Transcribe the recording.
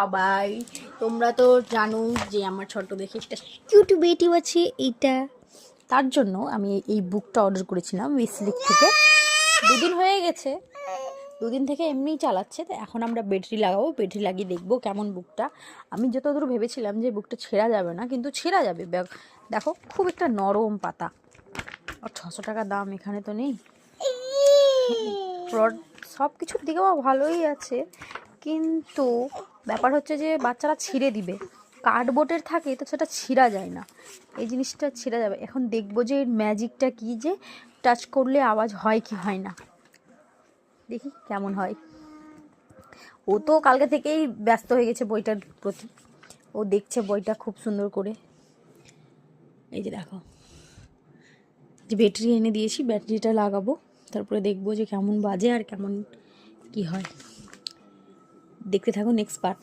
সবাই তোমরা তো জানো যে আমার ছোট দেখে একটা কিউট বেটি আছে, এইটা তার জন্য আমি এই বুকটা অর্ডার করেছিলাম উইসলিক থেকে। 2 দিন হয়ে গেছে, 2 দিন থেকে এমনিই চালাচ্ছে। তো এখন আমরা ব্যাটারি লাগাবো, ব্যাটারি লাগিয়ে দেখবো কেমন বুকটা। আমি যতদূর ভেবেছিলাম যে বুকটা ছেঁড়া যাবে না, কিন্তু ছেঁড়া যাবে। দেখো খুব একটা নরম পাতা, আর 600 টাকা দাম, এখানে তো নেই। সব কিছুর দিকেও ভালোই আছে, কিন্তু ব্যাপার হচ্ছে যে বাচ্চারা ছিঁড়ে দিবে। কার্ডবোর্ডের থাকে তো সেটা ছিঁড়া যায় না, এই জিনিসটা ছিঁড়া যাবে। এখন দেখবো যে এর ম্যাজিকটা কী, যে টাচ করলে আওয়াজ হয় কি হয় না, দেখি কেমন হয়। ও তো কালকে থেকেই ব্যস্ত হয়ে গেছে বইটার প্রতি, ও দেখছে বইটা খুব সুন্দর করে। এই যে দেখো, যে ব্যাটারি এনে দিয়েছি, ব্যাটারিটা লাগাবো, তারপরে দেখবো যে কেমন বাজে আর কেমন কি হয়। দেখতে থাকো নেক্সট পার্ট।